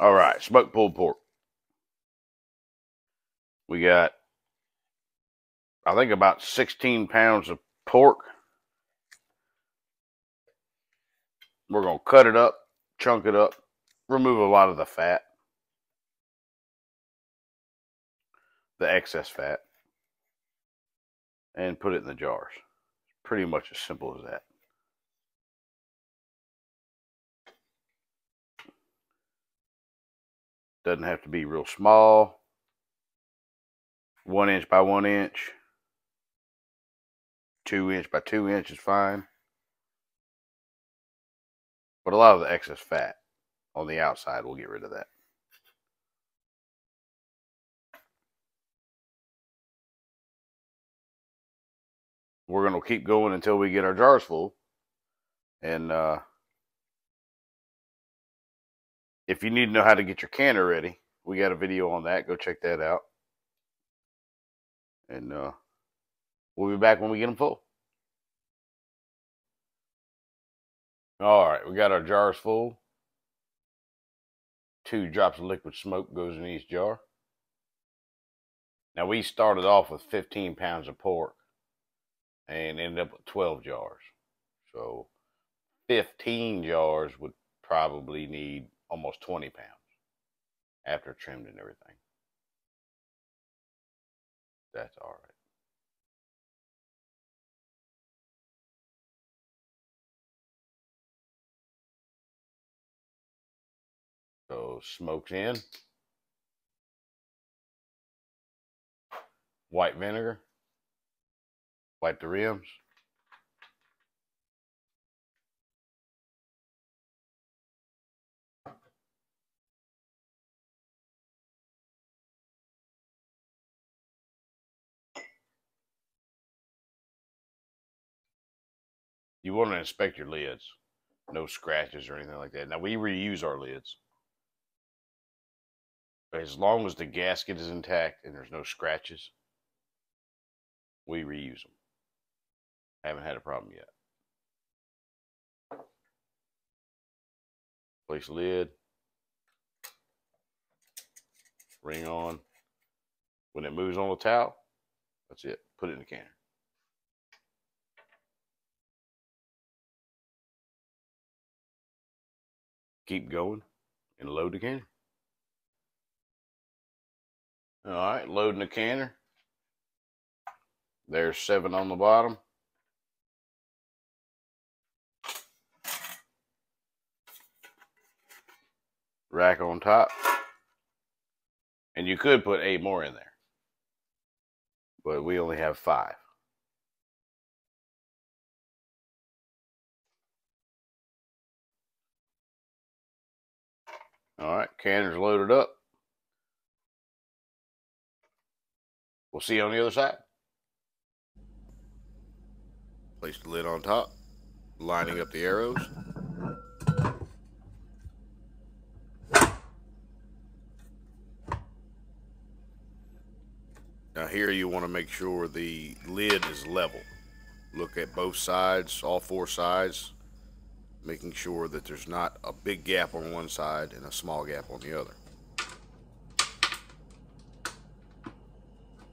All right, smoked pulled pork. We got, I think, about 16 pounds of pork. We're going to cut it up, chunk it up, remove a lot of the fat, the excess fat, and put it in the jars. Pretty much as simple as that. Doesn't have to be real small. 1 inch by 1 inch. 2 inch by 2 inch is fine. But a lot of the excess fat on the outside, we'll get rid of that. We're going to keep going until we get our jars full. And if you need to know how to get your canner ready, we got a video on that. Go check that out. And we'll be back when we get them full. All right, we got our jars full. 2 drops of liquid smoke goes in each jar. Now, we started off with 15 pounds of pork and ended up with 12 jars. So 15 jars would probably need almost 20 pounds after trimmed and everything. That's all right. So smoke's in. White vinegar. Wipe the rims. You want to inspect your lids. No scratches or anything like that. Now, we reuse our lids. But as long as the gasket is intact and there's no scratches, we reuse them. Haven't had a problem yet. Place lid. Ring on. When it moves on the towel, that's it. Put it in the canner. Keep going and load the canner. All right, loading the canner. There's 7 on the bottom. Rack on top. And you could put 8 more in there, but we only have 5. All right, canner's loaded up. We'll see you on the other side. Place the lid on top, lining up the arrows. Now here you want to make sure the lid is level. Look at both sides, all 4 sides, making sure that there's not a big gap on one side and a small gap on the other.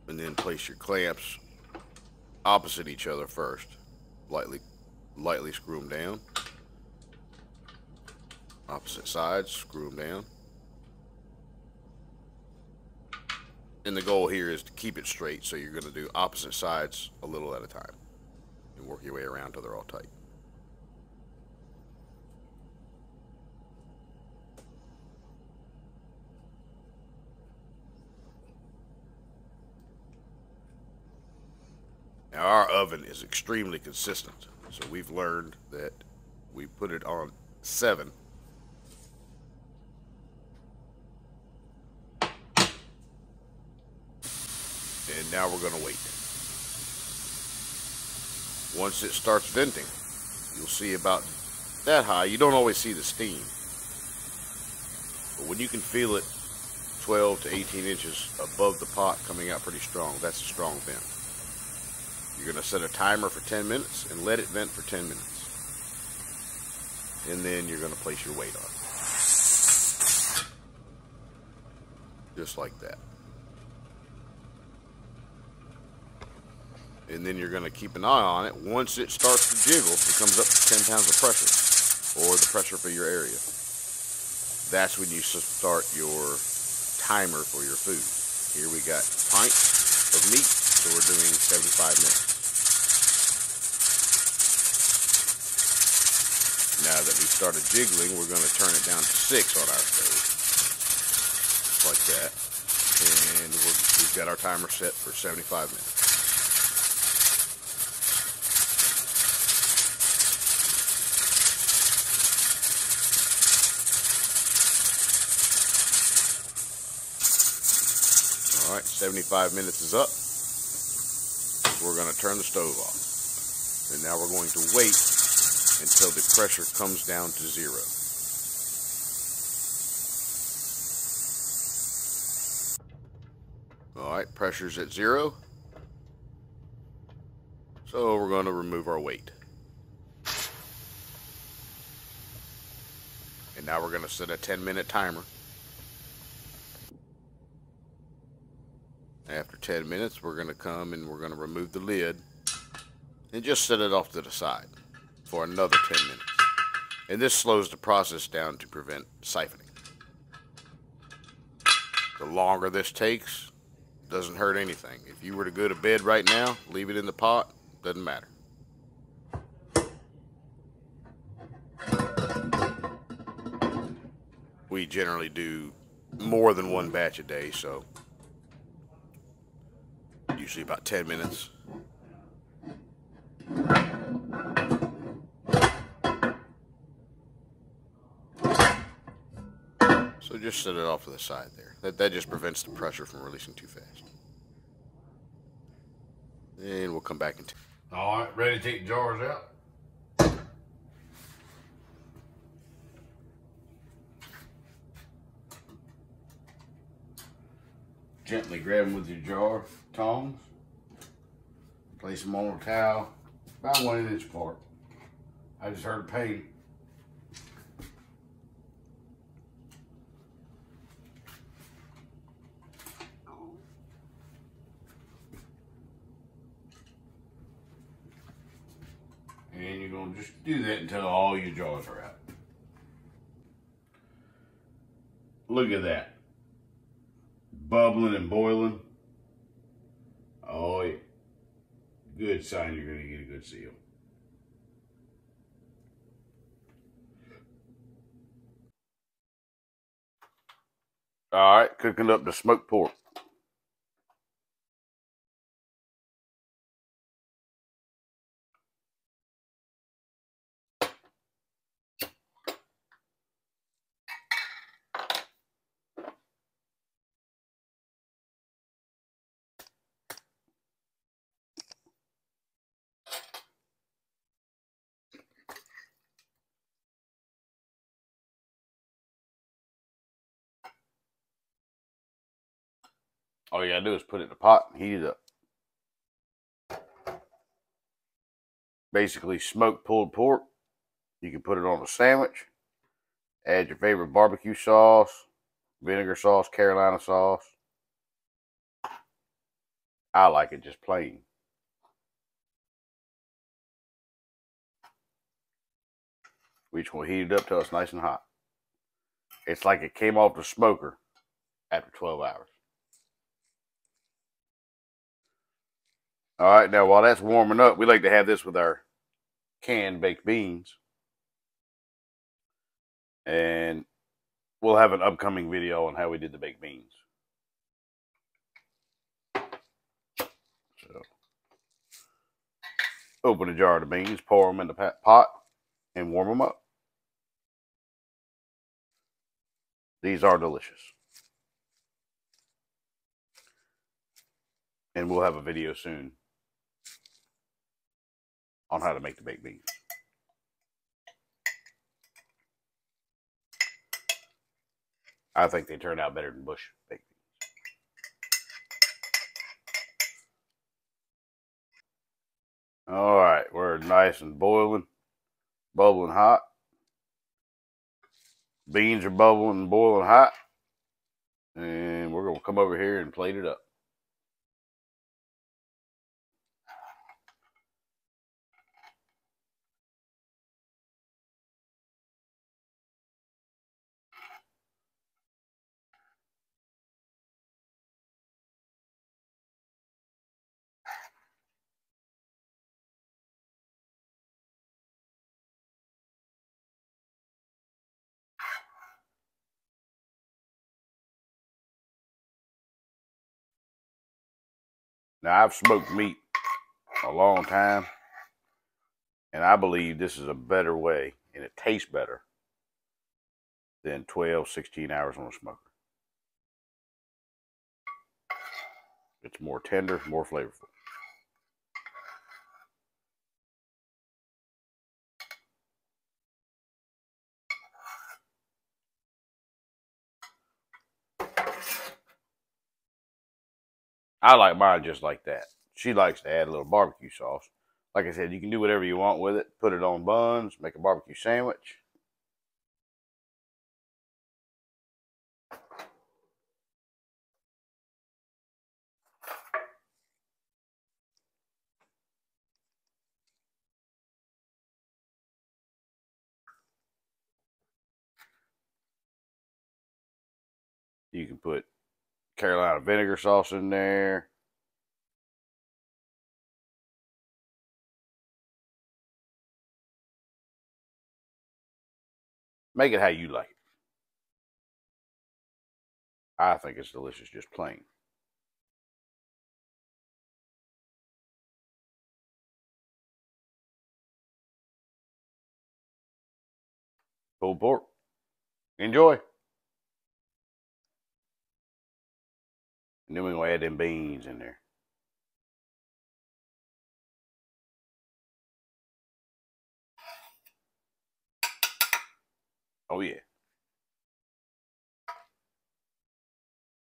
And then place your clamps opposite each other first. Lightly screw them down. Opposite sides, screw them down. And the goal here is to keep it straight, so you're going to do opposite sides a little at a time and work your way around till they're all tight. Now, our oven is extremely consistent, so we've learned that we put it on 7. And now we're going to wait. Once it starts venting, you'll see about that high. You don't always see the steam, but when you can feel it 12 to 18 inches above the pot coming out pretty strong, that's a strong vent. You're going to set a timer for 10 minutes and let it vent for 10 minutes. And then you're going to place your weight on it. Just like that. And then you're going to keep an eye on it. Once it starts to jiggle, it comes up to 10 pounds of pressure, or the pressure for your area. That's when you start your timer for your food. Here we got pints of meat, so we're doing 75 minutes. Now that we started jiggling, we're going to turn it down to 6 on our stove. Like that. And we've got our timer set for 75 minutes. Alright, 75 minutes is up. We're going to turn the stove off. And now we're going to wait until the pressure comes down to 0. Alright, pressure's at 0. So we're going to remove our weight. And now we're going to set a 10-minute timer. After 10 minutes, we're going to come and we're going to remove the lid and just set it off to the side for another 10 minutes. And this slows the process down to prevent siphoning. The longer this takes, doesn't hurt anything. If you were to go to bed right now, leave it in the pot, doesn't matter. We generally do more than one batch a day, so usually about 10 minutes. So just set it off to the side there. That just prevents the pressure from releasing too fast. And we'll come back and... Alright, ready to take the jars out? Gently grab them with your jar tongs. Place them on a towel, about 1 inch apart. I just heard pain. And you're going to just do that until all your jars are out. Look at that. Bubbling and boiling. Oh yeah. Good sign you're going to get a good seal. Alright, cooking up the smoked pork. All you gotta do is put it in the pot and heat it up. Basically smoked pulled pork. You can put it on a sandwich. Add your favorite barbecue sauce, vinegar sauce, Carolina sauce. I like it just plain. We just want to heat it up till it's nice and hot. It's like it came off the smoker after 12 hours. All right, now while that's warming up, we like to have this with our canned baked beans. And we'll have an upcoming video on how we did the baked beans. So, open a jar of the beans, pour them in the pot, and warm them up. These are delicious. And we'll have a video soon on how to make the baked beans. I think they turned out better than Bush baked beans. All right, we're nice and boiling, bubbling hot. Beans are bubbling and boiling hot. And we're going to come over here and plate it up. Now, I've smoked meat a long time, and I believe this is a better way, and it tastes better than 12, 16 hours on a smoker. It's more tender, more flavorful. I like mine just like that. She likes to add a little barbecue sauce. Like I said, you can do whatever you want with it. Put it on buns, make a barbecue sandwich. You can put Carolina vinegar sauce in there. Make it how you like it. I think it's delicious just plain. Pulled pork. Enjoy. And then we're going to add them beans in there. Oh, yeah.